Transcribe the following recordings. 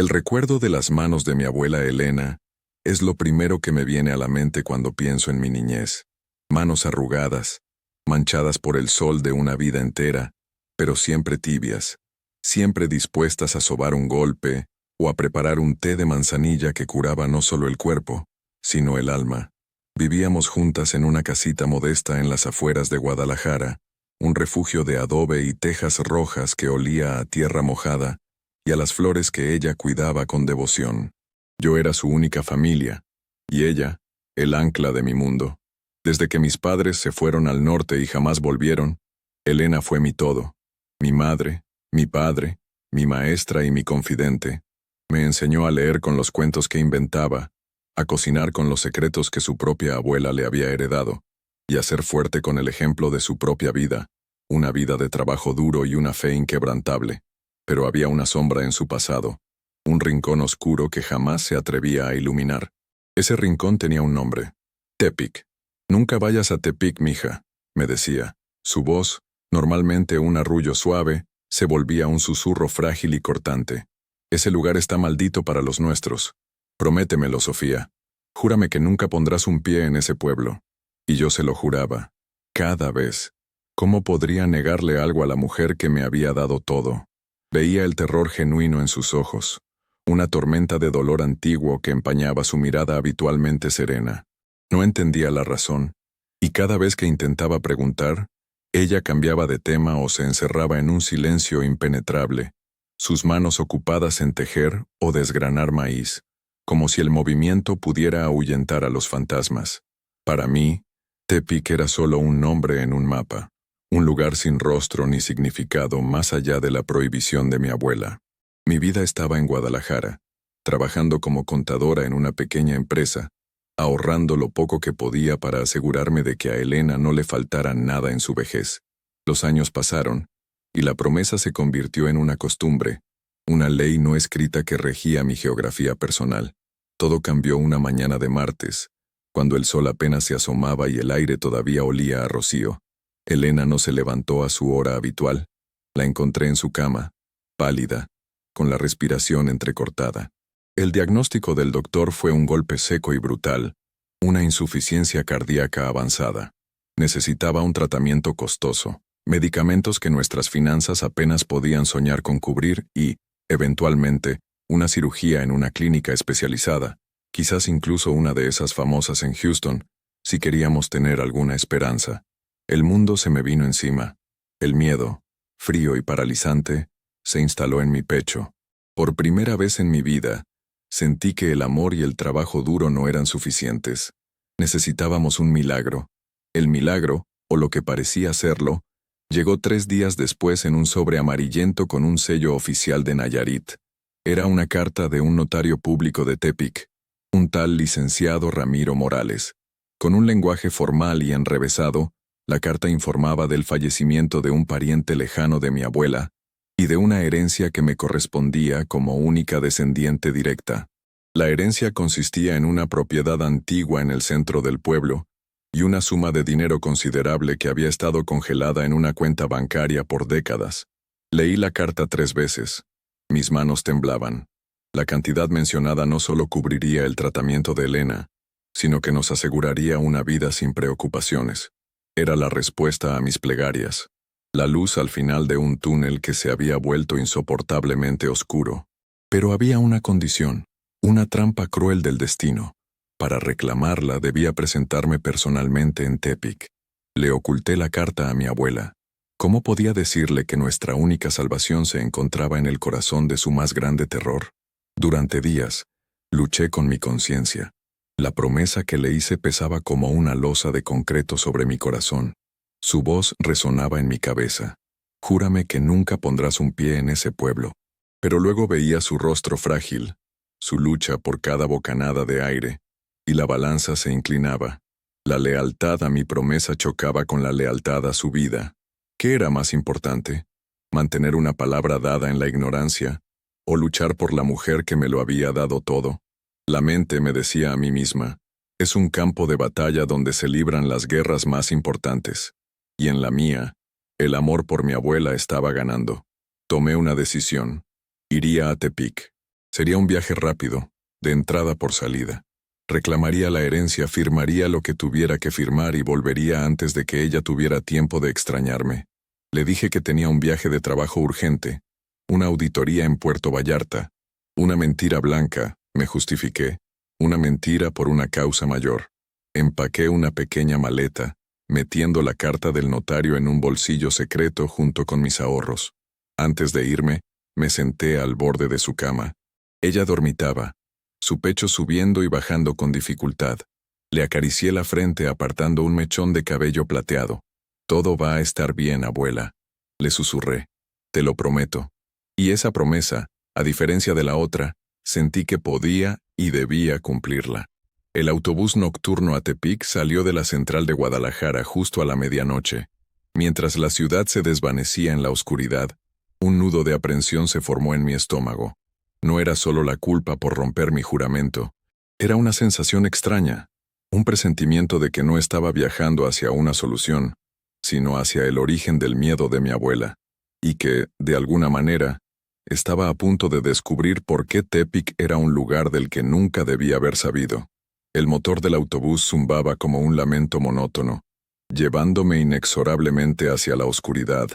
El recuerdo de las manos de mi abuela Elena es lo primero que me viene a la mente cuando pienso en mi niñez. Manos arrugadas, manchadas por el sol de una vida entera, pero siempre tibias, siempre dispuestas a sobar un golpe o a preparar un té de manzanilla que curaba no solo el cuerpo, sino el alma. Vivíamos juntas en una casita modesta en las afueras de Guadalajara, un refugio de adobe y tejas rojas que olía a tierra mojada y a las flores que ella cuidaba con devoción. Yo era su única familia, y ella, el ancla de mi mundo. Desde que mis padres se fueron al norte y jamás volvieron, Elena fue mi todo, mi madre, mi padre, mi maestra y mi confidente. Me enseñó a leer con los cuentos que inventaba, a cocinar con los secretos que su propia abuela le había heredado, y a ser fuerte con el ejemplo de su propia vida, una vida de trabajo duro y una fe inquebrantable. Pero había una sombra en su pasado, un rincón oscuro que jamás se atrevía a iluminar. Ese rincón tenía un nombre: Tepic. «Nunca vayas a Tepic, mija», me decía. Su voz, normalmente un arrullo suave, se volvía un susurro frágil y cortante. «Ese lugar está maldito para los nuestros. Prométemelo, Sofía. Júrame que nunca pondrás un pie en ese pueblo». Y yo se lo juraba, cada vez. ¿Cómo podría negarle algo a la mujer que me había dado todo? Veía el terror genuino en sus ojos, una tormenta de dolor antiguo que empañaba su mirada habitualmente serena. No entendía la razón, y cada vez que intentaba preguntar, ella cambiaba de tema o se encerraba en un silencio impenetrable, sus manos ocupadas en tejer o desgranar maíz, como si el movimiento pudiera ahuyentar a los fantasmas. Para mí, Tepic era solo un nombre en un mapa, un lugar sin rostro ni significado más allá de la prohibición de mi abuela. Mi vida estaba en Guadalajara, trabajando como contadora en una pequeña empresa, ahorrando lo poco que podía para asegurarme de que a Elena no le faltara nada en su vejez. Los años pasaron, y la promesa se convirtió en una costumbre, una ley no escrita que regía mi geografía personal. Todo cambió una mañana de martes, cuando el sol apenas se asomaba y el aire todavía olía a rocío. Elena no se levantó a su hora habitual. La encontré en su cama, pálida, con la respiración entrecortada. El diagnóstico del doctor fue un golpe seco y brutal, una insuficiencia cardíaca avanzada. Necesitaba un tratamiento costoso, medicamentos que nuestras finanzas apenas podían soñar con cubrir y, eventualmente, una cirugía en una clínica especializada, quizás incluso una de esas famosas en Houston, si queríamos tener alguna esperanza. El mundo se me vino encima. El miedo, frío y paralizante, se instaló en mi pecho. Por primera vez en mi vida, sentí que el amor y el trabajo duro no eran suficientes. Necesitábamos un milagro. El milagro, o lo que parecía serlo, llegó 3 días después en un sobre amarillento con un sello oficial de Nayarit. Era una carta de un notario público de Tepic, un tal licenciado Ramiro Morales. Con un lenguaje formal y enrevesado, la carta informaba del fallecimiento de un pariente lejano de mi abuela y de una herencia que me correspondía como única descendiente directa. La herencia consistía en una propiedad antigua en el centro del pueblo y una suma de dinero considerable que había estado congelada en una cuenta bancaria por décadas. Leí la carta 3 veces. Mis manos temblaban. La cantidad mencionada no solo cubriría el tratamiento de Elena, sino que nos aseguraría una vida sin preocupaciones. Era la respuesta a mis plegarias, la luz al final de un túnel que se había vuelto insoportablemente oscuro. Pero había una condición, una trampa cruel del destino. Para reclamarla debía presentarme personalmente en Tepic. Le oculté la carta a mi abuela. ¿Cómo podía decirle que nuestra única salvación se encontraba en el corazón de su más grande terror? Durante días, luché con mi conciencia. La promesa que le hice pesaba como una losa de concreto sobre mi corazón. Su voz resonaba en mi cabeza. «Júrame que nunca pondrás un pie en ese pueblo». Pero luego veía su rostro frágil, su lucha por cada bocanada de aire, y la balanza se inclinaba. La lealtad a mi promesa chocaba con la lealtad a su vida. ¿Qué era más importante? ¿Mantener una palabra dada en la ignorancia? ¿O luchar por la mujer que me lo había dado todo? La mente me decía a mí misma, es un campo de batalla donde se libran las guerras más importantes. Y en la mía, el amor por mi abuela estaba ganando. Tomé una decisión. Iría a Tepic. Sería un viaje rápido, de entrada por salida. Reclamaría la herencia, firmaría lo que tuviera que firmar y volvería antes de que ella tuviera tiempo de extrañarme. Le dije que tenía un viaje de trabajo urgente, una auditoría en Puerto Vallarta. Una mentira blanca, me justifiqué, una mentira por una causa mayor. Empaqué una pequeña maleta, metiendo la carta del notario en un bolsillo secreto junto con mis ahorros. Antes de irme, me senté al borde de su cama. Ella dormitaba, su pecho subiendo y bajando con dificultad. Le acaricié la frente apartando un mechón de cabello plateado. «Todo va a estar bien, abuela», le susurré. «Te lo prometo». Y esa promesa, a diferencia de la otra, sentí que podía y debía cumplirla. El autobús nocturno a Tepic salió de la central de Guadalajara justo a la medianoche. Mientras la ciudad se desvanecía en la oscuridad, un nudo de aprensión se formó en mi estómago. No era solo la culpa por romper mi juramento, era una sensación extraña, un presentimiento de que no estaba viajando hacia una solución, sino hacia el origen del miedo de mi abuela, y que, de alguna manera, estaba a punto de descubrir por qué Tepic era un lugar del que nunca debía haber sabido. El motor del autobús zumbaba como un lamento monótono, llevándome inexorablemente hacia la oscuridad,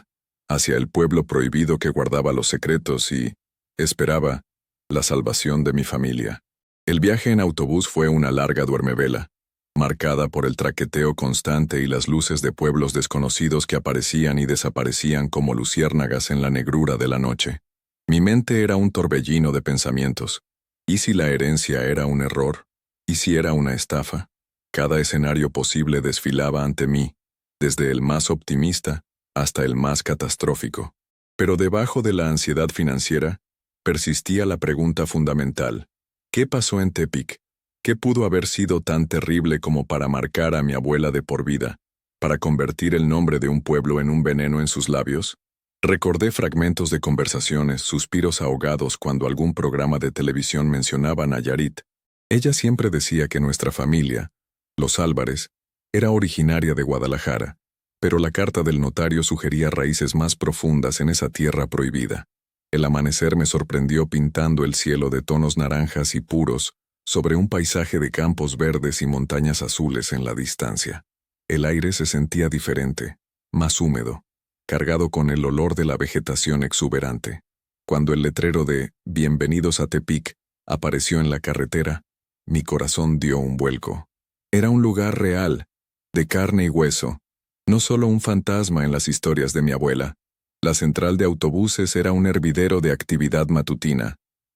hacia el pueblo prohibido que guardaba los secretos y, esperaba, la salvación de mi familia. El viaje en autobús fue una larga duermevela, marcada por el traqueteo constante y las luces de pueblos desconocidos que aparecían y desaparecían como luciérnagas en la negrura de la noche. Mi mente era un torbellino de pensamientos. ¿Y si la herencia era un error? ¿Y si era una estafa? Cada escenario posible desfilaba ante mí, desde el más optimista hasta el más catastrófico. Pero debajo de la ansiedad financiera, persistía la pregunta fundamental. ¿Qué pasó en Tepic? ¿Qué pudo haber sido tan terrible como para marcar a mi abuela de por vida, para convertir el nombre de un pueblo en un veneno en sus labios? Recordé fragmentos de conversaciones, suspiros ahogados cuando algún programa de televisión mencionaba a Nayarit. Ella siempre decía que nuestra familia, los Álvarez, era originaria de Guadalajara, pero la carta del notario sugería raíces más profundas en esa tierra prohibida. El amanecer me sorprendió pintando el cielo de tonos naranjas y puros sobre un paisaje de campos verdes y montañas azules en la distancia. El aire se sentía diferente, más húmedo, cargado con el olor de la vegetación exuberante. Cuando el letrero de «Bienvenidos a Tepic» apareció en la carretera, mi corazón dio un vuelco. Era un lugar real, de carne y hueso, no solo un fantasma en las historias de mi abuela. La central de autobuses era un hervidero de actividad matutina.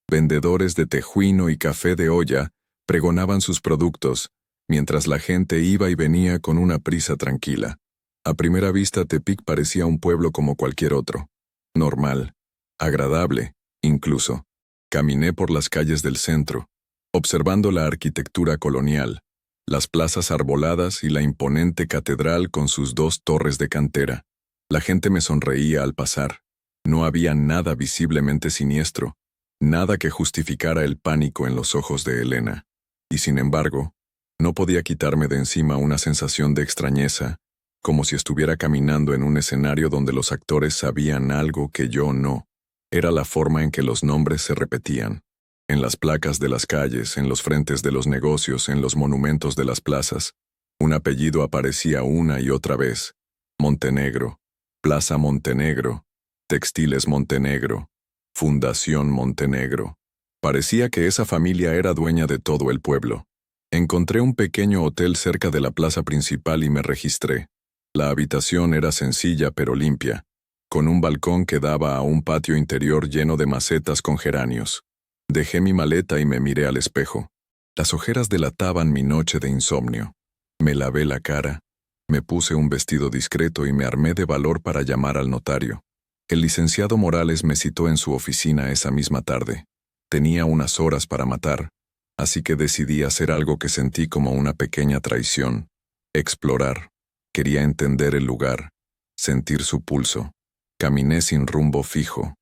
Vendedores de tejuino y café de olla pregonaban sus productos, mientras la gente iba y venía con una prisa tranquila. A primera vista Tepic parecía un pueblo como cualquier otro. Normal, agradable, incluso. Caminé por las calles del centro, observando la arquitectura colonial, las plazas arboladas y la imponente catedral con sus 2 torres de cantera. La gente me sonreía al pasar. No había nada visiblemente siniestro, nada que justificara el pánico en los ojos de Elena. Y sin embargo, no podía quitarme de encima una sensación de extrañeza, como si estuviera caminando en un escenario donde los actores sabían algo que yo no. Era la forma en que los nombres se repetían. En las placas de las calles, en los frentes de los negocios, en los monumentos de las plazas, un apellido aparecía una y otra vez. Montenegro, Plaza Montenegro, Textiles Montenegro, Fundación Montenegro. Parecía que esa familia era dueña de todo el pueblo. Encontré un pequeño hotel cerca de la plaza principal y me registré. La habitación era sencilla pero limpia, con un balcón que daba a un patio interior lleno de macetas con geranios. Dejé mi maleta y me miré al espejo. Las ojeras delataban mi noche de insomnio. Me lavé la cara, me puse un vestido discreto y me armé de valor para llamar al notario. El licenciado Morales me citó en su oficina esa misma tarde. Tenía unas horas para matar, así que decidí hacer algo que sentí como una pequeña traición. Explorar. Quería entender el lugar, sentir su pulso. Caminé sin rumbo fijo,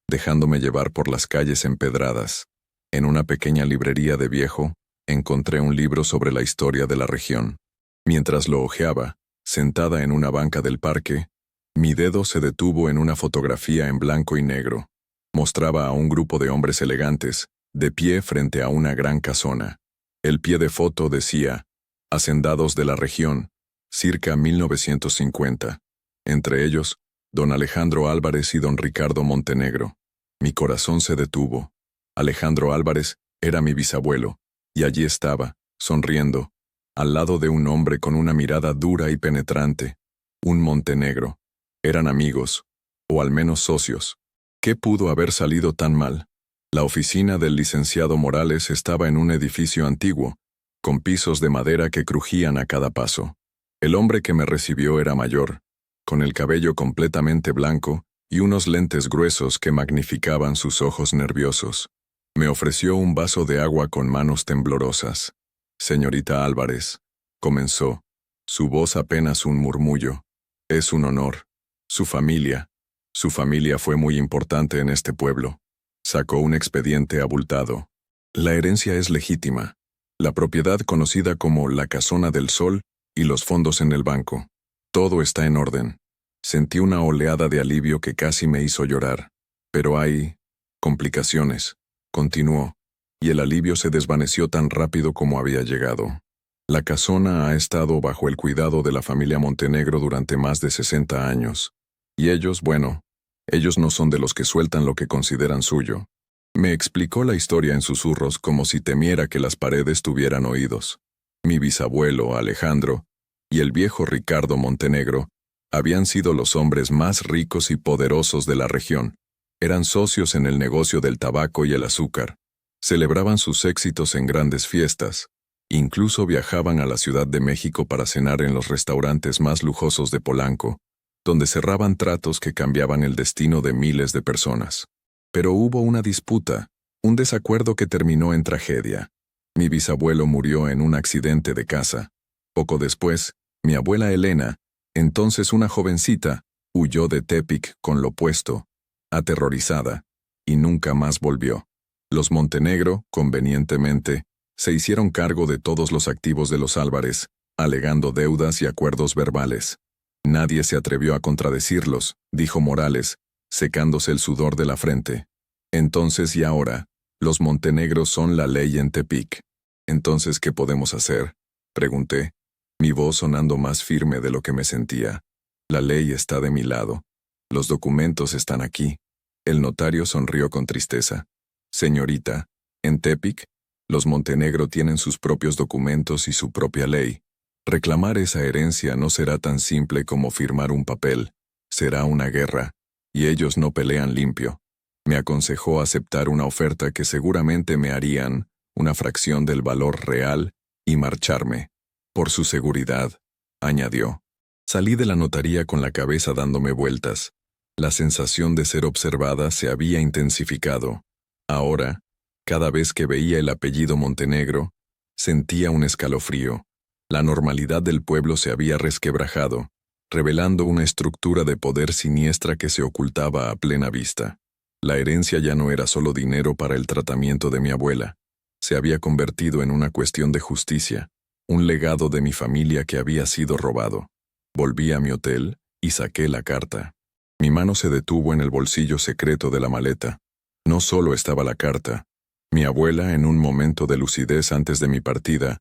dejándome llevar por las calles empedradas. En una pequeña librería de viejo, encontré un libro sobre la historia de la región. Mientras lo hojeaba, sentada en una banca del parque, mi dedo se detuvo en una fotografía en blanco y negro. Mostraba a un grupo de hombres elegantes, de pie frente a una gran casona. El pie de foto decía, Hacendados de la región, circa 1950. Entre ellos, don Alejandro Álvarez y don Ricardo Montenegro. Mi corazón se detuvo. Alejandro Álvarez era mi bisabuelo, y allí estaba, sonriendo, al lado de un hombre con una mirada dura y penetrante. Un Montenegro. Eran amigos, o al menos socios. ¿Qué pudo haber salido tan mal? La oficina del licenciado Morales estaba en un edificio antiguo, con pisos de madera que crujían a cada paso. El hombre que me recibió era mayor, con el cabello completamente blanco y unos lentes gruesos que magnificaban sus ojos nerviosos. Me ofreció un vaso de agua con manos temblorosas. Señorita Álvarez, comenzó, su voz apenas un murmullo. Es un honor. Su familia fue muy importante en este pueblo. Sacó un expediente abultado. La herencia es legítima. La propiedad conocida como la Casona del Sol y los fondos en el banco. Todo está en orden. Sentí una oleada de alivio que casi me hizo llorar. Pero hay complicaciones, continuó, y el alivio se desvaneció tan rápido como había llegado. La casona ha estado bajo el cuidado de la familia Montenegro durante más de 60 años. Y ellos no son de los que sueltan lo que consideran suyo. Me explicó la historia en susurros como si temiera que las paredes tuvieran oídos. Mi bisabuelo, Alejandro, y el viejo Ricardo Montenegro habían sido los hombres más ricos y poderosos de la región. Eran socios en el negocio del tabaco y el azúcar. Celebraban sus éxitos en grandes fiestas. Incluso viajaban a la Ciudad de México para cenar en los restaurantes más lujosos de Polanco, donde cerraban tratos que cambiaban el destino de miles de personas. Pero hubo una disputa, un desacuerdo que terminó en tragedia. Mi bisabuelo murió en un accidente de casa. Poco después, mi abuela Elena, entonces una jovencita, huyó de Tepic con lo puesto, aterrorizada, y nunca más volvió. Los Montenegro, convenientemente, se hicieron cargo de todos los activos de los Álvarez, alegando deudas y acuerdos verbales. Nadie se atrevió a contradecirlos, dijo Morales, secándose el sudor de la frente. Entonces y ahora, los Montenegro son la ley en Tepic. Entonces, ¿qué podemos hacer?, pregunté, mi voz sonando más firme de lo que me sentía. La ley está de mi lado. Los documentos están aquí. El notario sonrió con tristeza. Señorita, en Tepic, los Montenegro tienen sus propios documentos y su propia ley. Reclamar esa herencia no será tan simple como firmar un papel. Será una guerra, y ellos no pelean limpio. Me aconsejó aceptar una oferta que seguramente me harían una fracción del valor real y marcharme. Por su seguridad, añadió. Salí de la notaría con la cabeza dándome vueltas. La sensación de ser observada se había intensificado. Ahora, cada vez que veía el apellido Montenegro, sentía un escalofrío. La normalidad del pueblo se había resquebrajado, revelando una estructura de poder siniestra que se ocultaba a plena vista. La herencia ya no era solo dinero para el tratamiento de mi abuela. Se había convertido en una cuestión de justicia, un legado de mi familia que había sido robado. Volví a mi hotel y saqué la carta. Mi mano se detuvo en el bolsillo secreto de la maleta. No solo estaba la carta. Mi abuela, en un momento de lucidez antes de mi partida,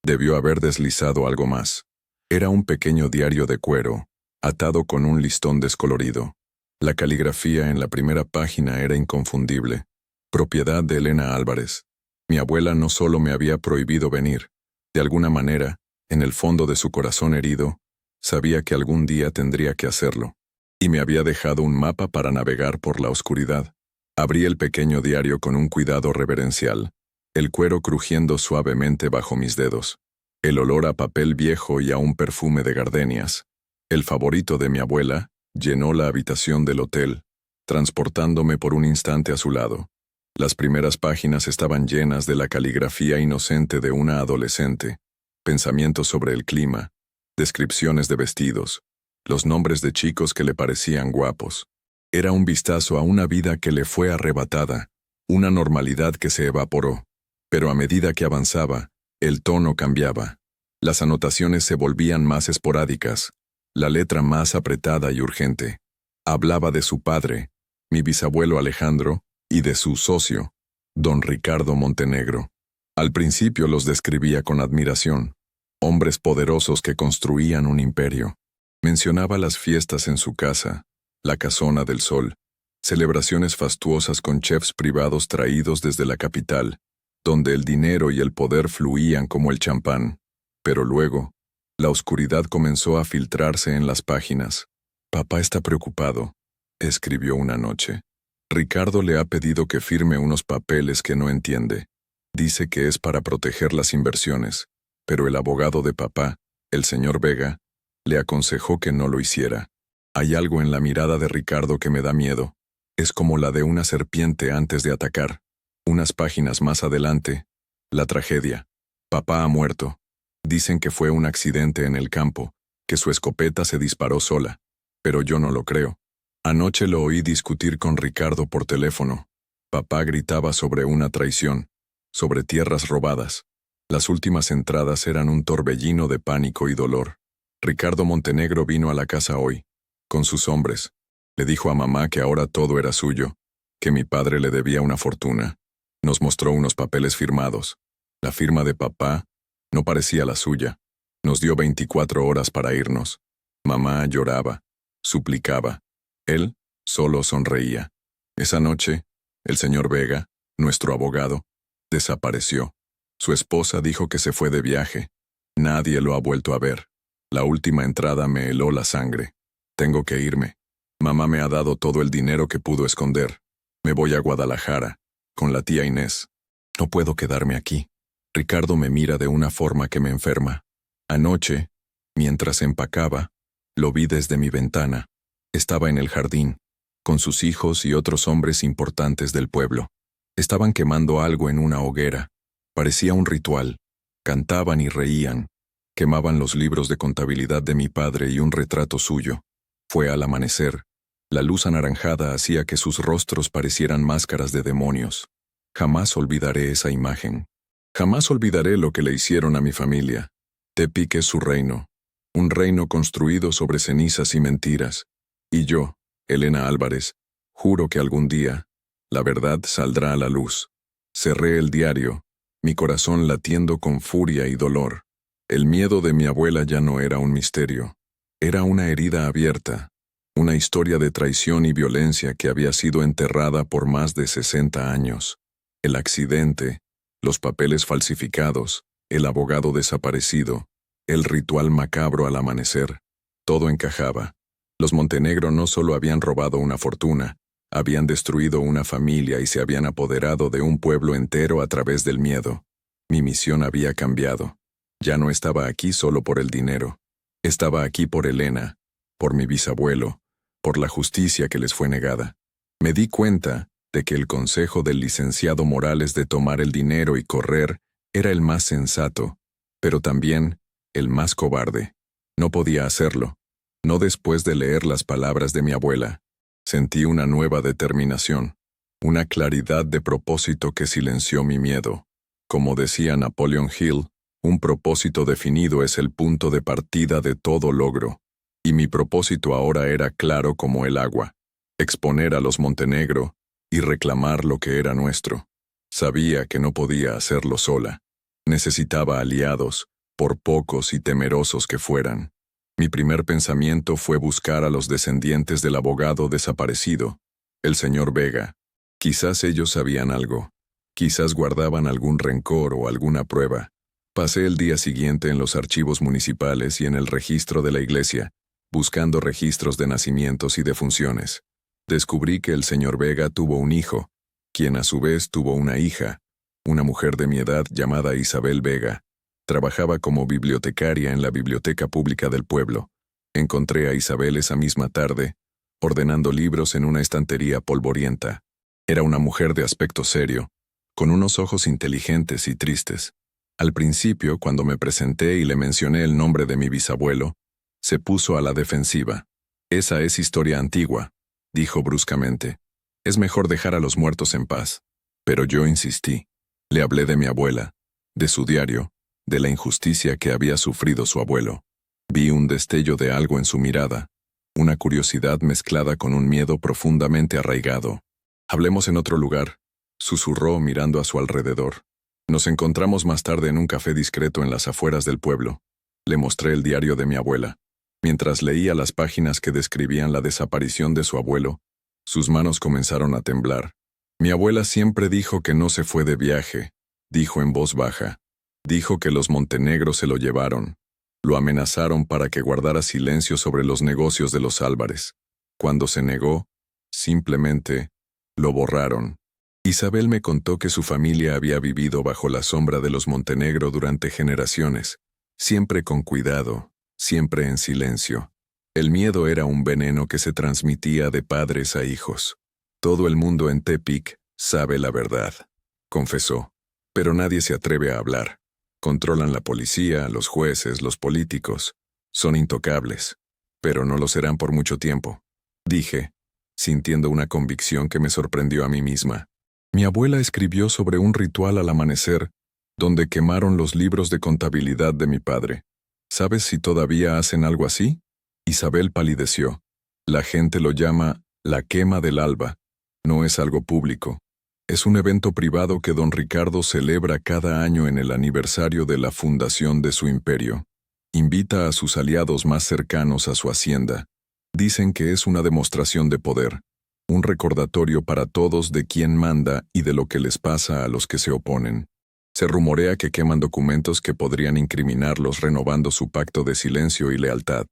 debió haber deslizado algo más. Era un pequeño diario de cuero, atado con un listón descolorido. La caligrafía en la primera página era inconfundible. Propiedad de Elena Álvarez. Mi abuela no solo me había prohibido venir. De alguna manera, en el fondo de su corazón herido, sabía que algún día tendría que hacerlo. Y me había dejado un mapa para navegar por la oscuridad. Abrí el pequeño diario con un cuidado reverencial, el cuero crujiendo suavemente bajo mis dedos, el olor a papel viejo y a un perfume de gardenias. El favorito de mi abuela llenó la habitación del hotel, transportándome por un instante a su lado. Las primeras páginas estaban llenas de la caligrafía inocente de una adolescente, pensamientos sobre el clima, descripciones de vestidos, los nombres de chicos que le parecían guapos. Era un vistazo a una vida que le fue arrebatada, una normalidad que se evaporó. Pero a medida que avanzaba, el tono cambiaba. Las anotaciones se volvían más esporádicas, la letra más apretada y urgente. Hablaba de su padre, mi bisabuelo Alejandro, y de su socio, Don Ricardo Montenegro. Al principio los describía con admiración, hombres poderosos que construían un imperio. Mencionaba las fiestas en su casa, la Casona del Sol, celebraciones fastuosas con chefs privados traídos desde la capital, donde el dinero y el poder fluían como el champán. Pero luego, la oscuridad comenzó a filtrarse en las páginas. Papá está preocupado, escribió una noche. Ricardo le ha pedido que firme unos papeles que no entiende. Dice que es para proteger las inversiones, pero el abogado de papá, el señor Vega, le aconsejó que no lo hiciera. Hay algo en la mirada de Ricardo que me da miedo. Es como la de una serpiente antes de atacar. Unas páginas más adelante, la tragedia. Papá ha muerto. Dicen que fue un accidente en el campo, que su escopeta se disparó sola. Pero yo no lo creo. Anoche lo oí discutir con Ricardo por teléfono. Papá gritaba sobre una traición, sobre tierras robadas. Las últimas entradas eran un torbellino de pánico y dolor. Ricardo Montenegro vino a la casa hoy, con sus hombres. Le dijo a mamá que ahora todo era suyo, que mi padre le debía una fortuna. Nos mostró unos papeles firmados. La firma de papá no parecía la suya. Nos dio 24 horas para irnos. Mamá lloraba, suplicaba. Él solo sonreía. Esa noche, el señor Vega, nuestro abogado, desapareció. Su esposa dijo que se fue de viaje. Nadie lo ha vuelto a ver. La última entrada me heló la sangre. Tengo que irme. Mamá me ha dado todo el dinero que pudo esconder. Me voy a Guadalajara, con la tía Inés. No puedo quedarme aquí. Ricardo me mira de una forma que me enferma. Anoche, mientras empacaba, lo vi desde mi ventana. Estaba en el jardín, con sus hijos y otros hombres importantes del pueblo. Estaban quemando algo en una hoguera. Parecía un ritual. Cantaban y reían. Quemaban los libros de contabilidad de mi padre y un retrato suyo. Fue al amanecer. La luz anaranjada hacía que sus rostros parecieran máscaras de demonios. Jamás olvidaré esa imagen. Jamás olvidaré lo que le hicieron a mi familia. Tepic es su reino. Un reino construido sobre cenizas y mentiras. Y yo, Elena Álvarez, juro que algún día, la verdad saldrá a la luz. Cerré el diario, mi corazón latiendo con furia y dolor. El miedo de mi abuela ya no era un misterio. Era una herida abierta, una historia de traición y violencia que había sido enterrada por más de 60 años. El accidente, los papeles falsificados, el abogado desaparecido, el ritual macabro al amanecer, todo encajaba. Los Montenegro no solo habían robado una fortuna, habían destruido una familia y se habían apoderado de un pueblo entero a través del miedo. Mi misión había cambiado. Ya no estaba aquí solo por el dinero. Estaba aquí por Elena, por mi bisabuelo, por la justicia que les fue negada. Me di cuenta de que el consejo del licenciado Morales de tomar el dinero y correr era el más sensato, pero también el más cobarde. No podía hacerlo. No después de leer las palabras de mi abuela. Sentí una nueva determinación, una claridad de propósito que silenció mi miedo. Como decía Napoleon Hill, un propósito definido es el punto de partida de todo logro. Y mi propósito ahora era claro como el agua: exponer a los Montenegro y reclamar lo que era nuestro. Sabía que no podía hacerlo sola. Necesitaba aliados, por pocos y temerosos que fueran. Mi primer pensamiento fue buscar a los descendientes del abogado desaparecido, el señor Vega. Quizás ellos sabían algo. Quizás guardaban algún rencor o alguna prueba. Pasé el día siguiente en los archivos municipales y en el registro de la iglesia, buscando registros de nacimientos y defunciones. Descubrí que el señor Vega tuvo un hijo, quien a su vez tuvo una hija, una mujer de mi edad llamada Isabel Vega. Trabajaba como bibliotecaria en la biblioteca pública del pueblo. Encontré a Isabel esa misma tarde, ordenando libros en una estantería polvorienta. Era una mujer de aspecto serio, con unos ojos inteligentes y tristes. Al principio, cuando me presenté y le mencioné el nombre de mi bisabuelo, se puso a la defensiva. «Esa es historia antigua», dijo bruscamente. «Es mejor dejar a los muertos en paz». Pero yo insistí. Le hablé de mi abuela, de su diario, de la injusticia que había sufrido su abuelo. Vi un destello de algo en su mirada, una curiosidad mezclada con un miedo profundamente arraigado. «Hablemos en otro lugar», susurró mirando a su alrededor. Nos encontramos más tarde en un café discreto en las afueras del pueblo. Le mostré el diario de mi abuela. Mientras leía las páginas que describían la desaparición de su abuelo, sus manos comenzaron a temblar. Mi abuela siempre dijo que no se fue de viaje, dijo en voz baja. Dijo que los Montenegro se lo llevaron. Lo amenazaron para que guardara silencio sobre los negocios de los Álvarez. Cuando se negó, simplemente, lo borraron. Isabel me contó que su familia había vivido bajo la sombra de los Montenegro durante generaciones, siempre con cuidado, siempre en silencio. El miedo era un veneno que se transmitía de padres a hijos. Todo el mundo en Tepic sabe la verdad, confesó, pero nadie se atreve a hablar. Controlan la policía, los jueces, los políticos. Son intocables, pero no lo serán por mucho tiempo, dije, sintiendo una convicción que me sorprendió a mí misma. Mi abuela escribió sobre un ritual al amanecer, donde quemaron los libros de contabilidad de mi padre. ¿Sabes si todavía hacen algo así? Isabel palideció. La gente lo llama la quema del alba. No es algo público. Es un evento privado que don Ricardo celebra cada año en el aniversario de la fundación de su imperio. Invita a sus aliados más cercanos a su hacienda. Dicen que es una demostración de poder, un recordatorio para todos de quién manda y de lo que les pasa a los que se oponen. Se rumorea que queman documentos que podrían incriminarlos renovando su pacto de silencio y lealtad.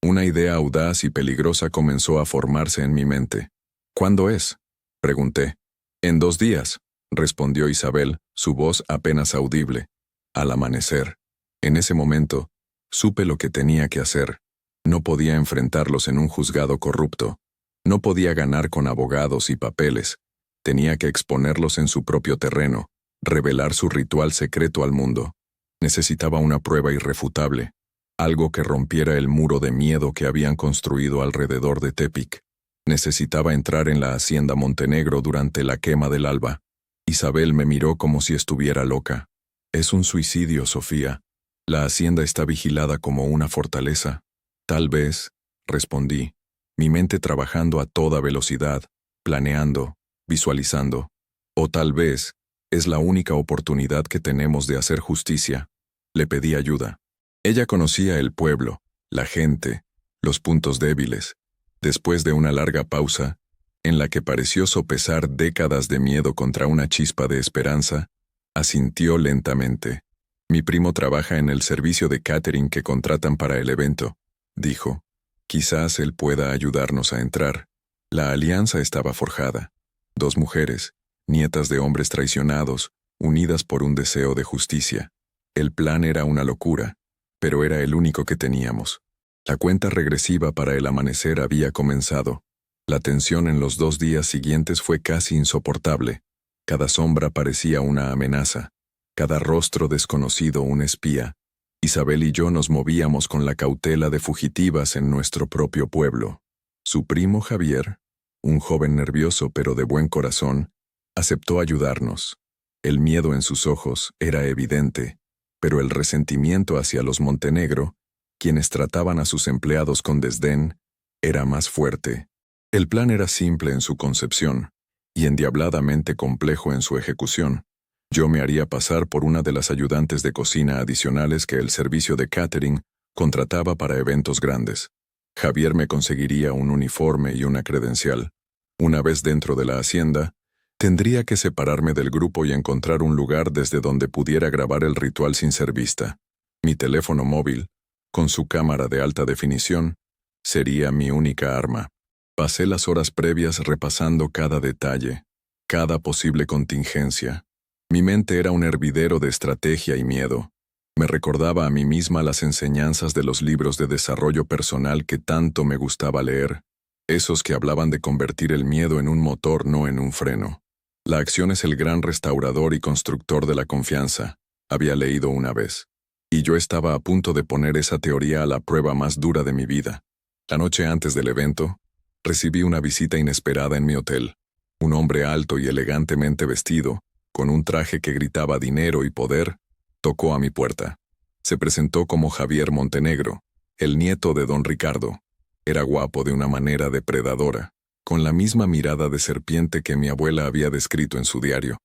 Una idea audaz y peligrosa comenzó a formarse en mi mente. ¿Cuándo es?, pregunté. En 2 días, respondió Isabel, su voz apenas audible. Al amanecer. En ese momento, supe lo que tenía que hacer. No podía enfrentarlos en un juzgado corrupto. No podía ganar con abogados y papeles. Tenía que exponerlos en su propio terreno, revelar su ritual secreto al mundo. Necesitaba una prueba irrefutable, algo que rompiera el muro de miedo que habían construido alrededor de Tepic. Necesitaba entrar en la hacienda Montenegro durante la quema del alba. Isabel me miró como si estuviera loca. Es un suicidio, Sofía. La hacienda está vigilada como una fortaleza. Tal vez, respondí, mi mente trabajando a toda velocidad, planeando, visualizando. O tal vez, es la única oportunidad que tenemos de hacer justicia. Le pedí ayuda. Ella conocía el pueblo, la gente, los puntos débiles. Después de una larga pausa, en la que pareció sopesar décadas de miedo contra una chispa de esperanza, asintió lentamente. Mi primo trabaja en el servicio de catering que contratan para el evento, dijo. Quizás él pueda ayudarnos a entrar. La alianza estaba forjada. 2 mujeres, nietas de hombres traicionados, unidas por un deseo de justicia. El plan era una locura, pero era el único que teníamos. La cuenta regresiva para el amanecer había comenzado. La tensión en los 2 días siguientes fue casi insoportable. Cada sombra parecía una amenaza, cada rostro desconocido un espía. Isabel y yo nos movíamos con la cautela de fugitivas en nuestro propio pueblo. Su primo Javier, un joven nervioso pero de buen corazón, aceptó ayudarnos. El miedo en sus ojos era evidente, pero el resentimiento hacia los Montenegro, quienes trataban a sus empleados con desdén, era más fuerte. El plan era simple en su concepción y endiabladamente complejo en su ejecución. Yo me haría pasar por una de las ayudantes de cocina adicionales que el servicio de catering contrataba para eventos grandes. Javier me conseguiría un uniforme y una credencial. Una vez dentro de la hacienda, tendría que separarme del grupo y encontrar un lugar desde donde pudiera grabar el ritual sin ser vista. Mi teléfono móvil, con su cámara de alta definición, sería mi única arma. Pasé las horas previas repasando cada detalle, cada posible contingencia. Mi mente era un hervidero de estrategia y miedo. Me recordaba a mí misma las enseñanzas de los libros de desarrollo personal que tanto me gustaba leer, esos que hablaban de convertir el miedo en un motor, no en un freno. La acción es el gran restaurador y constructor de la confianza, había leído una vez. Y yo estaba a punto de poner esa teoría a la prueba más dura de mi vida. La noche antes del evento, recibí una visita inesperada en mi hotel. Un hombre alto y elegantemente vestido, con un traje que gritaba dinero y poder, tocó a mi puerta. Se presentó como Javier Montenegro, el nieto de don Ricardo. Era guapo de una manera depredadora, con la misma mirada de serpiente que mi abuela había descrito en su diario.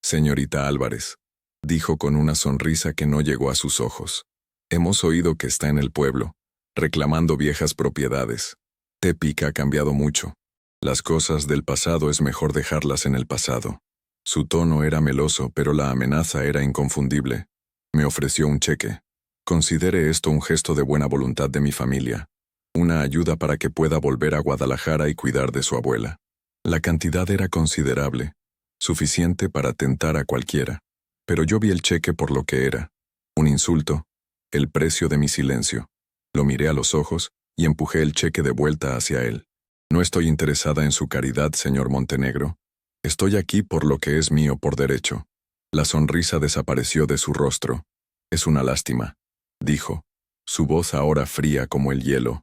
«Señorita Álvarez», dijo con una sonrisa que no llegó a sus ojos. «Hemos oído que está en el pueblo, reclamando viejas propiedades. Tepic ha cambiado mucho. Las cosas del pasado es mejor dejarlas en el pasado». Su tono era meloso, pero la amenaza era inconfundible. Me ofreció un cheque. «Considere esto un gesto de buena voluntad de mi familia. Una ayuda para que pueda volver a Guadalajara y cuidar de su abuela». La cantidad era considerable, suficiente para tentar a cualquiera. Pero yo vi el cheque por lo que era. Un insulto, el precio de mi silencio. Lo miré a los ojos y empujé el cheque de vuelta hacia él. «No estoy interesada en su caridad, señor Montenegro. Estoy aquí por lo que es mío por derecho». La sonrisa desapareció de su rostro. «Es una lástima», dijo, su voz ahora fría como el hielo.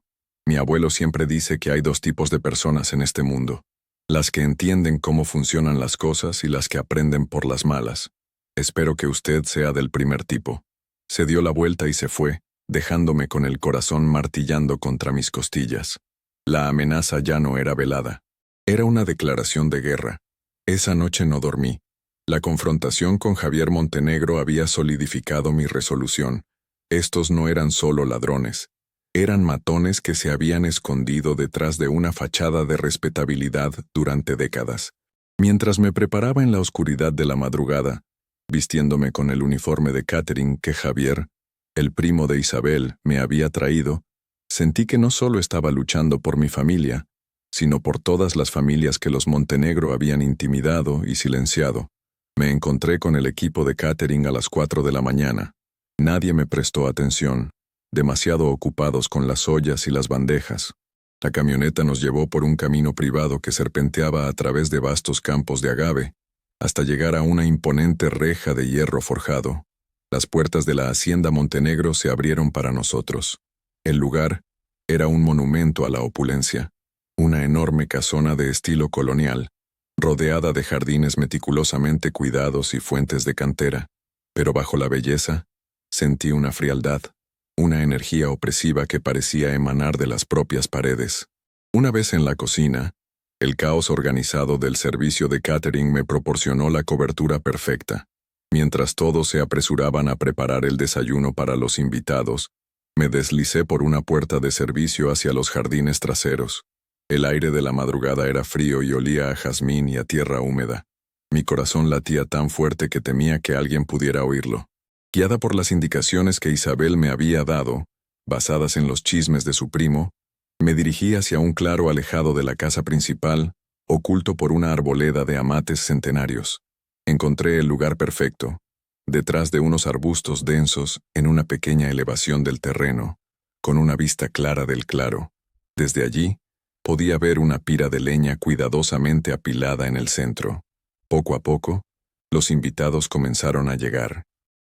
«Mi abuelo siempre dice que hay dos tipos de personas en este mundo. Las que entienden cómo funcionan las cosas y las que aprenden por las malas. Espero que usted sea del primer tipo». Se dio la vuelta y se fue, dejándome con el corazón martillando contra mis costillas. La amenaza ya no era velada. Era una declaración de guerra. Esa noche no dormí. La confrontación con Javier Montenegro había solidificado mi resolución. Estos no eran solo ladrones. Eran matones que se habían escondido detrás de una fachada de respetabilidad durante décadas. Mientras me preparaba en la oscuridad de la madrugada, vistiéndome con el uniforme de catering que Javier, el primo de Isabel, me había traído, sentí que no solo estaba luchando por mi familia, sino por todas las familias que los Montenegro habían intimidado y silenciado. Me encontré con el equipo de catering a las 4 de la mañana. Nadie me prestó atención, demasiado ocupados con las ollas y las bandejas. La camioneta nos llevó por un camino privado que serpenteaba a través de vastos campos de agave, hasta llegar a una imponente reja de hierro forjado. Las puertas de la hacienda Montenegro se abrieron para nosotros. El lugar era un monumento a la opulencia, una enorme casona de estilo colonial, rodeada de jardines meticulosamente cuidados y fuentes de cantera, pero bajo la belleza sentí una frialdad, una energía opresiva que parecía emanar de las propias paredes. Una vez en la cocina, el caos organizado del servicio de catering me proporcionó la cobertura perfecta. Mientras todos se apresuraban a preparar el desayuno para los invitados, me deslicé por una puerta de servicio hacia los jardines traseros. El aire de la madrugada era frío y olía a jazmín y a tierra húmeda. Mi corazón latía tan fuerte que temía que alguien pudiera oírlo. Guiada por las indicaciones que Isabel me había dado, basadas en los chismes de su primo, me dirigí hacia un claro alejado de la casa principal, oculto por una arboleda de amates centenarios. Encontré el lugar perfecto, detrás de unos arbustos densos en una pequeña elevación del terreno, con una vista clara del claro. Desde allí, podía ver una pira de leña cuidadosamente apilada en el centro. Poco a poco, los invitados comenzaron a llegar.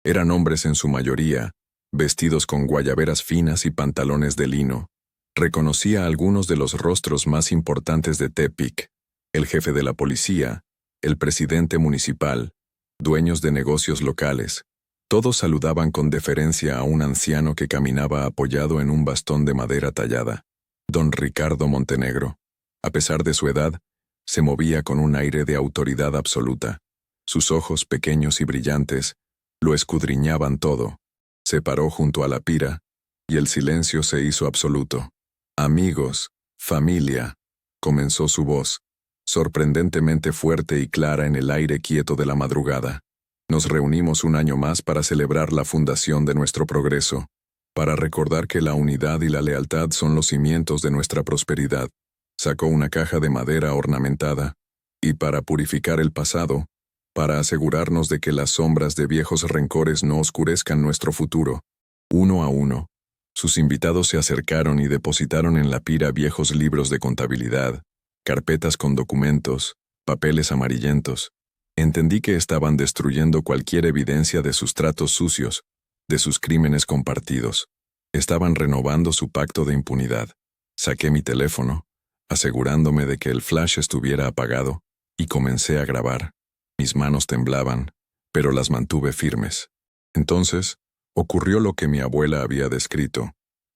Eran hombres en su mayoría, vestidos con guayaberas finas y pantalones de lino. Reconocía algunos de los rostros más importantes de Tepic: el jefe de la policía, el presidente municipal, dueños de negocios locales. Todos saludaban con deferencia a un anciano que caminaba apoyado en un bastón de madera tallada. Don Ricardo Montenegro, a pesar de su edad, se movía con un aire de autoridad absoluta. Sus ojos pequeños y brillantes lo escudriñaban todo. Se paró junto a la pira, y el silencio se hizo absoluto. «Amigos, familia», comenzó su voz, sorprendentemente fuerte y clara en el aire quieto de la madrugada. «Nos reunimos un año más para celebrar la fundación de nuestro progreso, para recordar que la unidad y la lealtad son los cimientos de nuestra prosperidad». Sacó una caja de madera ornamentada, y para purificar el pasado, para asegurarnos de que las sombras de viejos rencores no oscurezcan nuestro futuro. Uno a uno, sus invitados se acercaron y depositaron en la pira viejos libros de contabilidad, carpetas con documentos, papeles amarillentos. Entendí que estaban destruyendo cualquier evidencia de sus tratos sucios, de sus crímenes compartidos. Estaban renovando su pacto de impunidad. Saqué mi teléfono, asegurándome de que el flash estuviera apagado, y comencé a grabar. Mis manos temblaban, pero las mantuve firmes. Entonces, ocurrió lo que mi abuela había descrito,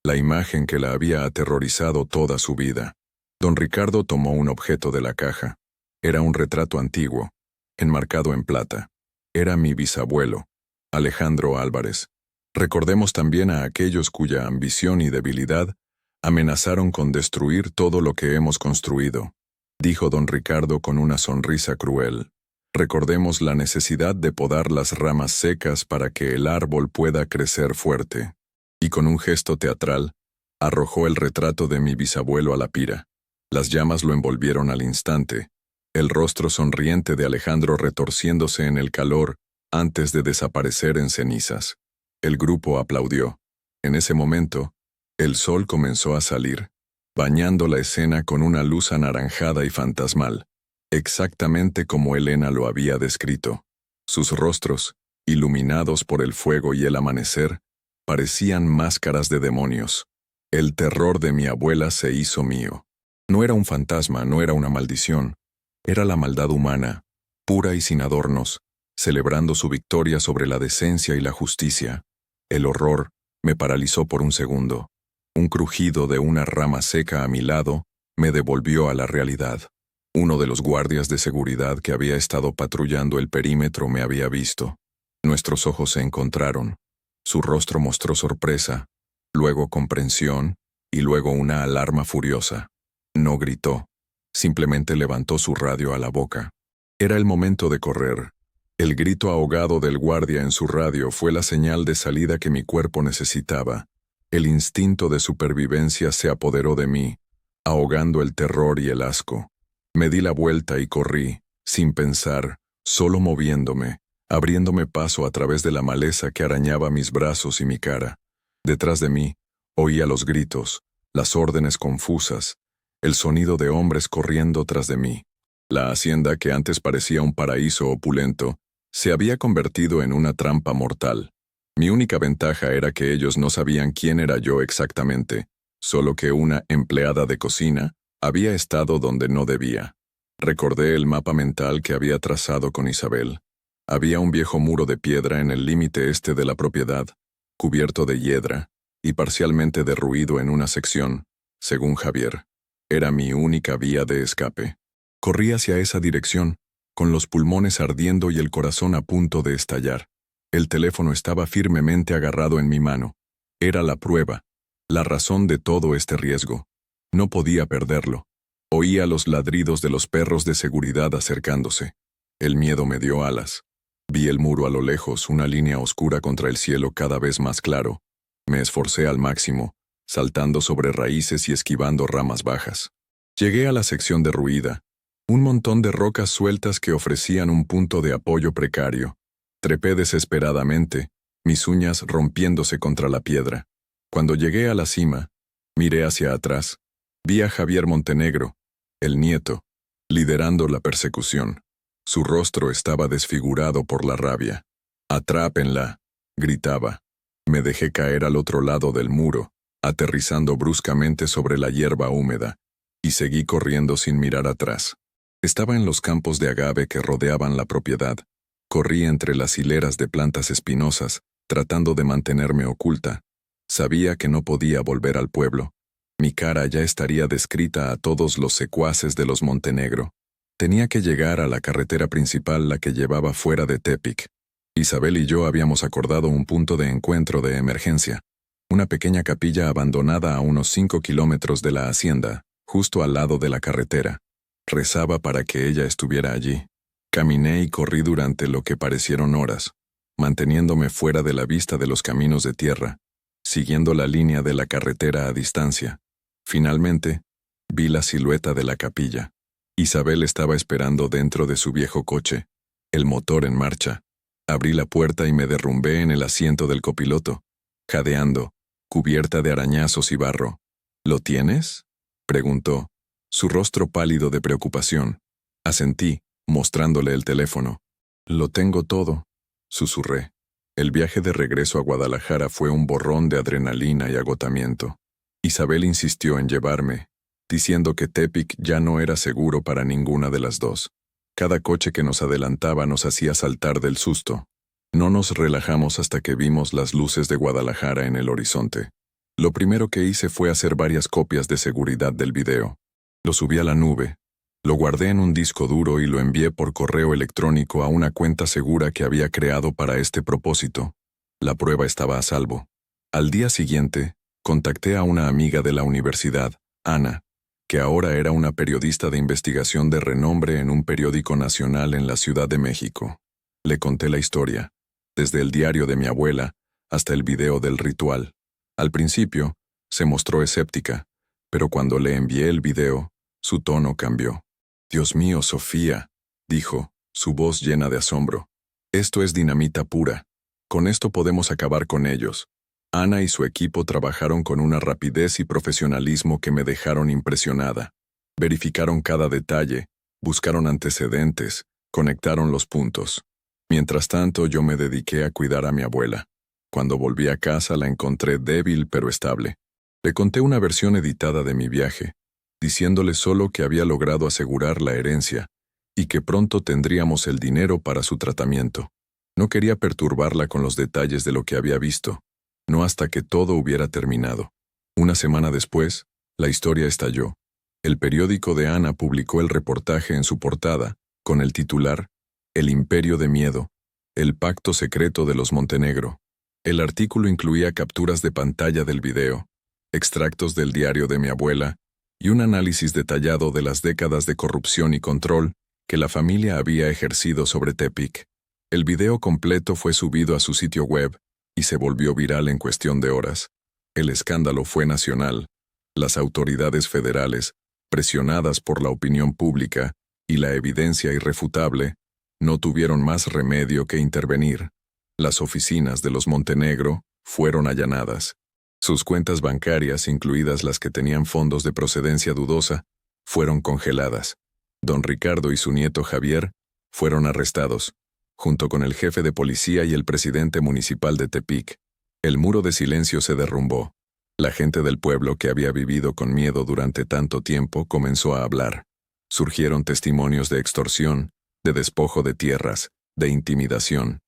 la imagen que la había aterrorizado toda su vida. Don Ricardo tomó un objeto de la caja. Era un retrato antiguo, enmarcado en plata. Era mi bisabuelo, Alejandro Álvarez. Recordemos también a aquellos cuya ambición y debilidad amenazaron con destruir todo lo que hemos construido, dijo don Ricardo con una sonrisa cruel. Recordemos la necesidad de podar las ramas secas para que el árbol pueda crecer fuerte. Y con un gesto teatral, arrojó el retrato de mi bisabuelo a la pira. Las llamas lo envolvieron al instante, el rostro sonriente de Alejandro retorciéndose en el calor antes de desaparecer en cenizas. El grupo aplaudió. En ese momento, el sol comenzó a salir, bañando la escena con una luz anaranjada y fantasmal, exactamente como Elena lo había descrito. Sus rostros, iluminados por el fuego y el amanecer, parecían máscaras de demonios. El terror de mi abuela se hizo mío. No era un fantasma, no era una maldición. Era la maldad humana, pura y sin adornos, celebrando su victoria sobre la decencia y la justicia. El horror me paralizó por un segundo. Un crujido de una rama seca a mi lado me devolvió a la realidad. Uno de los guardias de seguridad que había estado patrullando el perímetro me había visto. Nuestros ojos se encontraron. Su rostro mostró sorpresa, luego comprensión y luego una alarma furiosa. No gritó, simplemente levantó su radio a la boca. Era el momento de correr. El grito ahogado del guardia en su radio fue la señal de salida que mi cuerpo necesitaba. El instinto de supervivencia se apoderó de mí, ahogando el terror y el asco. Me di la vuelta y corrí, sin pensar, solo moviéndome, abriéndome paso a través de la maleza que arañaba mis brazos y mi cara. Detrás de mí, oía los gritos, las órdenes confusas, el sonido de hombres corriendo tras de mí. La hacienda, que antes parecía un paraíso opulento, se había convertido en una trampa mortal. Mi única ventaja era que ellos no sabían quién era yo exactamente, solo que una empleada de cocina había estado donde no debía. Recordé el mapa mental que había trazado con Isabel. Había un viejo muro de piedra en el límite este de la propiedad, cubierto de hiedra y parcialmente derruido en una sección, según Javier. Era mi única vía de escape. Corrí hacia esa dirección, con los pulmones ardiendo y el corazón a punto de estallar. El teléfono estaba firmemente agarrado en mi mano. Era la prueba, la razón de todo este riesgo. No podía perderlo. Oía los ladridos de los perros de seguridad acercándose. El miedo me dio alas. Vi el muro a lo lejos, una línea oscura contra el cielo cada vez más claro. Me esforcé al máximo, saltando sobre raíces y esquivando ramas bajas. Llegué a la sección derruida, un montón de rocas sueltas que ofrecían un punto de apoyo precario. Trepé desesperadamente, mis uñas rompiéndose contra la piedra. Cuando llegué a la cima, miré hacia atrás. Vi a Javier Montenegro, el nieto, liderando la persecución. Su rostro estaba desfigurado por la rabia. «Atrápenla», gritaba. Me dejé caer al otro lado del muro, aterrizando bruscamente sobre la hierba húmeda, y seguí corriendo sin mirar atrás. Estaba en los campos de agave que rodeaban la propiedad. Corrí entre las hileras de plantas espinosas, tratando de mantenerme oculta. Sabía que no podía volver al pueblo. Mi cara ya estaría descrita a todos los secuaces de los Montenegro. Tenía que llegar a la carretera principal, la que llevaba fuera de Tepic. Isabel y yo habíamos acordado un punto de encuentro de emergencia. Una pequeña capilla abandonada a unos 5 kilómetros de la hacienda, justo al lado de la carretera. Rezaba para que ella estuviera allí. Caminé y corrí durante lo que parecieron horas, manteniéndome fuera de la vista de los caminos de tierra, siguiendo la línea de la carretera a distancia. Finalmente, vi la silueta de la capilla. Isabel estaba esperando dentro de su viejo coche, el motor en marcha. Abrí la puerta y me derrumbé en el asiento del copiloto, jadeando, cubierta de arañazos y barro. «¿Lo tienes?», preguntó, su rostro pálido de preocupación. Asentí, mostrándole el teléfono. «Lo tengo todo», susurré. El viaje de regreso a Guadalajara fue un borrón de adrenalina y agotamiento. Isabel insistió en llevarme, diciendo que Tepic ya no era seguro para ninguna de las dos. Cada coche que nos adelantaba nos hacía saltar del susto. No nos relajamos hasta que vimos las luces de Guadalajara en el horizonte. Lo primero que hice fue hacer varias copias de seguridad del video. Lo subí a la nube, lo guardé en un disco duro y lo envié por correo electrónico a una cuenta segura que había creado para este propósito. La prueba estaba a salvo. Al día siguiente, contacté a una amiga de la universidad, Ana, que ahora era una periodista de investigación de renombre en un periódico nacional en la Ciudad de México. Le conté la historia, desde el diario de mi abuela hasta el video del ritual. Al principio, se mostró escéptica, pero cuando le envié el video, su tono cambió. «Dios mío, Sofía», dijo, su voz llena de asombro. «Esto es dinamita pura. Con esto podemos acabar con ellos». Ana y su equipo trabajaron con una rapidez y profesionalismo que me dejaron impresionada. Verificaron cada detalle, buscaron antecedentes, conectaron los puntos. Mientras tanto, yo me dediqué a cuidar a mi abuela. Cuando volví a casa la encontré débil pero estable. Le conté una versión editada de mi viaje, diciéndole solo que había logrado asegurar la herencia y que pronto tendríamos el dinero para su tratamiento. No quería perturbarla con los detalles de lo que había visto, no hasta que todo hubiera terminado. Una semana después, la historia estalló. El periódico de Ana publicó el reportaje en su portada, con el titular «El Imperio de Miedo, el pacto secreto de los Montenegro». El artículo incluía capturas de pantalla del video, extractos del diario de mi abuela y un análisis detallado de las décadas de corrupción y control que la familia había ejercido sobre Tepic. El video completo fue subido a su sitio web y se volvió viral en cuestión de horas. El escándalo fue nacional. Las autoridades federales, presionadas por la opinión pública y la evidencia irrefutable, no tuvieron más remedio que intervenir. Las oficinas de los Montenegro fueron allanadas. Sus cuentas bancarias, incluidas las que tenían fondos de procedencia dudosa, fueron congeladas. Don Ricardo y su nieto Javier fueron arrestados, junto con el jefe de policía y el presidente municipal de Tepic. El muro de silencio se derrumbó. La gente del pueblo que había vivido con miedo durante tanto tiempo comenzó a hablar. Surgieron testimonios de extorsión, de despojo de tierras, de intimidación.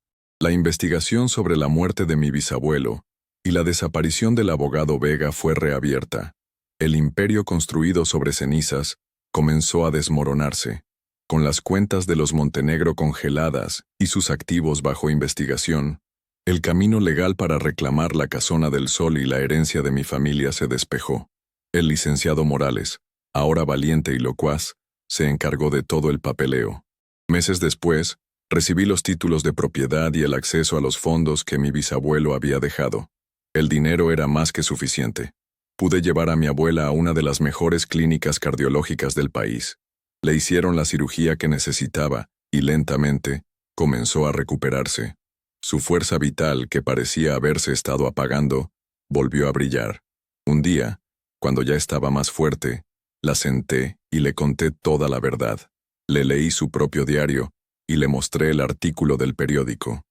La investigación sobre la muerte de mi bisabuelo y la desaparición del abogado Vega fue reabierta. El imperio construido sobre cenizas comenzó a desmoronarse. Con las cuentas de los Montenegro congeladas y sus activos bajo investigación, el camino legal para reclamar la Casona del Sol y la herencia de mi familia se despejó. El licenciado Morales, ahora valiente y locuaz, se encargó de todo el papeleo. Meses después, recibí los títulos de propiedad y el acceso a los fondos que mi bisabuelo había dejado. El dinero era más que suficiente. Pude llevar a mi abuela a una de las mejores clínicas cardiológicas del país. Le hicieron la cirugía que necesitaba y lentamente comenzó a recuperarse. Su fuerza vital, que parecía haberse estado apagando, volvió a brillar. Un día, cuando ya estaba más fuerte, la senté y le conté toda la verdad. Le leí su propio diario y le mostré el artículo del periódico.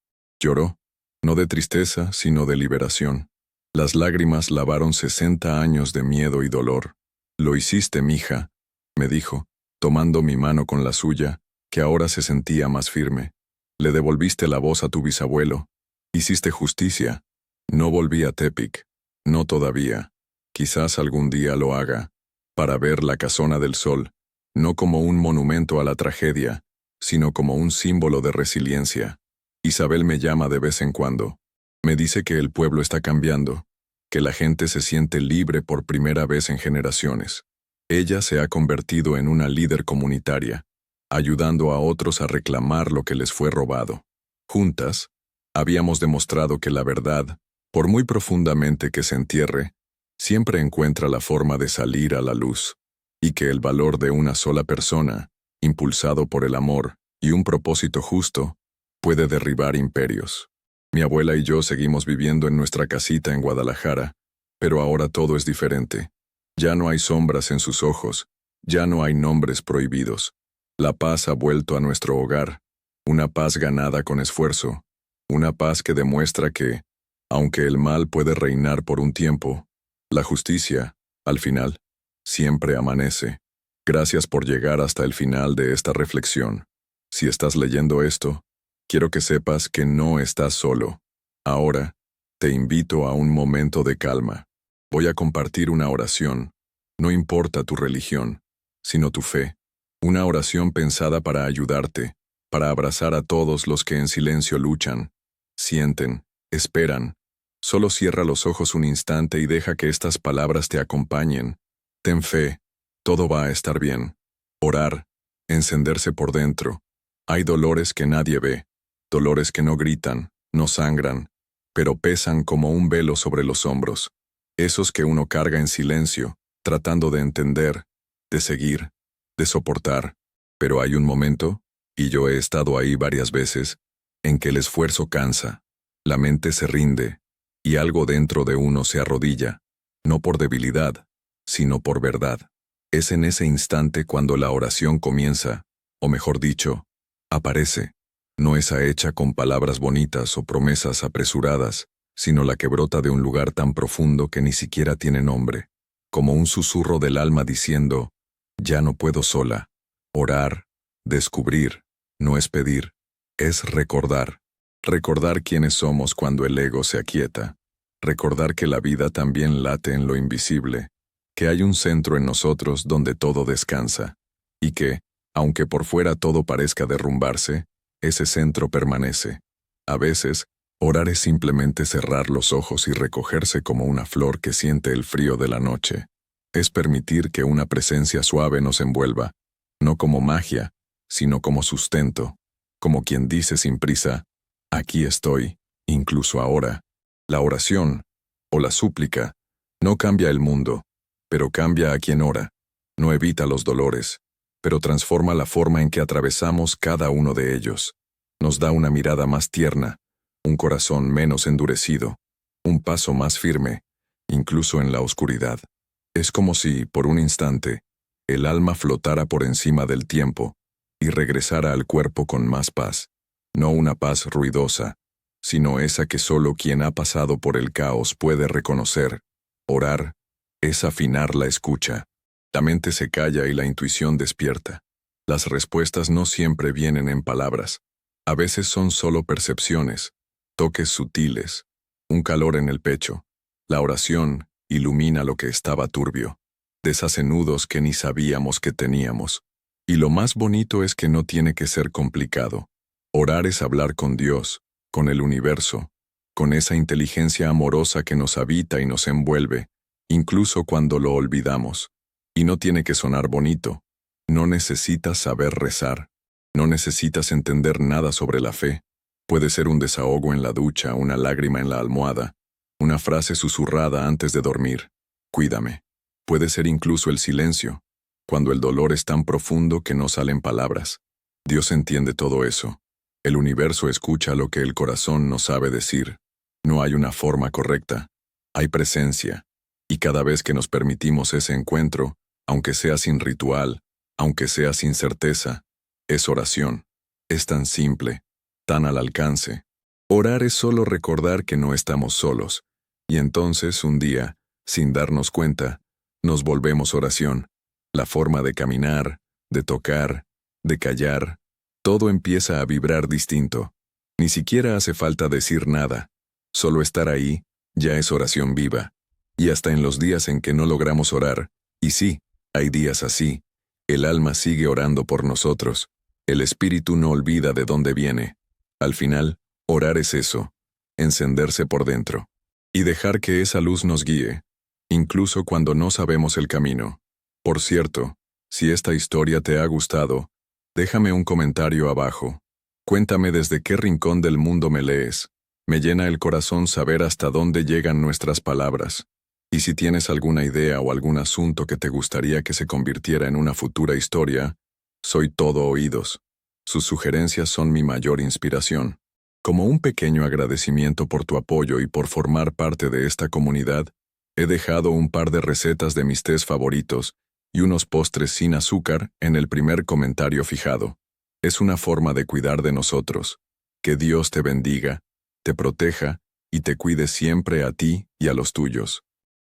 Lloró, no de tristeza, sino de liberación. Las lágrimas lavaron 60 años de miedo y dolor. «Lo hiciste, mija», me dijo, tomando mi mano con la suya, que ahora se sentía más firme. «Le devolviste la voz a tu bisabuelo. Hiciste justicia. No volví a Tepic. No todavía. Quizás algún día lo haga. Para ver la Casona del Sol, no como un monumento a la tragedia, sino como un símbolo de resiliencia. Isabel me llama de vez en cuando. Me dice que el pueblo está cambiando, que la gente se siente libre por primera vez en generaciones. Ella se ha convertido en una líder comunitaria, ayudando a otros a reclamar lo que les fue robado. Juntas, habíamos demostrado que la verdad, por muy profundamente que se entierre, siempre encuentra la forma de salir a la luz, y que el valor de una sola persona, impulsado por el amor y un propósito justo, puede derribar imperios. Mi abuela y yo seguimos viviendo en nuestra casita en Guadalajara, pero ahora todo es diferente. Ya no hay sombras en sus ojos, ya no hay nombres prohibidos. La paz ha vuelto a nuestro hogar, una paz ganada con esfuerzo, una paz que demuestra que, aunque el mal puede reinar por un tiempo, la justicia, al final, siempre amanece. Gracias por llegar hasta el final de esta reflexión. Si estás leyendo esto, quiero que sepas que no estás solo. Ahora, te invito a un momento de calma. Voy a compartir una oración. No importa tu religión. sino tu fe. Una oración pensada para ayudarte, para abrazar a todos los que en silencio luchan, sienten, esperan. Solo cierra los ojos un instante y deja que estas palabras te acompañen. Ten fe, todo va a estar bien. Orar, encenderse por dentro. Hay dolores que nadie ve, dolores que no gritan, no sangran, pero pesan como un velo sobre los hombros. Esos que uno carga en silencio, tratando de entender, de seguir, de soportar. Pero hay un momento, y yo he estado ahí varias veces, en que el esfuerzo cansa, la mente se rinde, y algo dentro de uno se arrodilla, no por debilidad, sino por verdad. Es en ese instante cuando la oración comienza, o mejor dicho, aparece. No esa hecha con palabras bonitas o promesas apresuradas, sino la que brota de un lugar tan profundo que ni siquiera tiene nombre, como un susurro del alma diciendo, ya no puedo sola. Orar, descubrir, no es pedir, es recordar. Recordar quiénes somos cuando el ego se aquieta. Recordar que la vida también late en lo invisible, que hay un centro en nosotros donde todo descansa, y que, aunque por fuera todo parezca derrumbarse, ese centro permanece. A veces, orar es simplemente cerrar los ojos y recogerse como una flor que siente el frío de la noche. Es permitir que una presencia suave nos envuelva, no como magia, sino como sustento, como quien dice sin prisa, aquí estoy, incluso ahora. La oración, o la súplica, no cambia el mundo, pero cambia a quien ora. No evita los dolores, pero transforma la forma en que atravesamos cada uno de ellos. Nos da una mirada más tierna, un corazón menos endurecido, un paso más firme, incluso en la oscuridad. Es como si, por un instante, el alma flotara por encima del tiempo y regresara al cuerpo con más paz. No una paz ruidosa, sino esa que solo quien ha pasado por el caos puede reconocer. Orar es afinar la escucha. La mente se calla y la intuición despierta. Las respuestas no siempre vienen en palabras. A veces son solo percepciones, toques sutiles, un calor en el pecho. La oración ilumina lo que estaba turbio, deshace nudos que ni sabíamos que teníamos. Y lo más bonito es que no tiene que ser complicado. Orar es hablar con Dios, con el universo, con esa inteligencia amorosa que nos habita y nos envuelve, incluso cuando lo olvidamos. Y no tiene que sonar bonito. No necesitas saber rezar. No necesitas entender nada sobre la fe. Puede ser un desahogo en la ducha, una lágrima en la almohada, una frase susurrada antes de dormir. Cuídame. Puede ser incluso el silencio, cuando el dolor es tan profundo que no salen palabras. Dios entiende todo eso. El universo escucha lo que el corazón no sabe decir. No hay una forma correcta. Hay presencia. Y cada vez que nos permitimos ese encuentro, aunque sea sin ritual, aunque sea sin certeza, es oración. Es tan simple, tan al alcance. Orar es solo recordar que no estamos solos. Y entonces, un día, sin darnos cuenta, nos volvemos oración. La forma de caminar, de tocar, de callar, todo empieza a vibrar distinto. Ni siquiera hace falta decir nada. Solo estar ahí, ya es oración viva. Y hasta en los días en que no logramos orar, y sí, hay días así, el alma sigue orando por nosotros. El espíritu no olvida de dónde viene. Al final, orar es eso, encenderse por dentro. Y dejar que esa luz nos guíe, incluso cuando no sabemos el camino. Por cierto, si esta historia te ha gustado, déjame un comentario abajo. Cuéntame desde qué rincón del mundo me lees. Me llena el corazón saber hasta dónde llegan nuestras palabras. Y si tienes alguna idea o algún asunto que te gustaría que se convirtiera en una futura historia, soy todo oídos. Sus sugerencias son mi mayor inspiración. Como un pequeño agradecimiento por tu apoyo y por formar parte de esta comunidad, he dejado un par de recetas de mis tés favoritos y unos postres sin azúcar en el primer comentario fijado. Es una forma de cuidar de nosotros. Que Dios te bendiga, te proteja y te cuide siempre a ti y a los tuyos.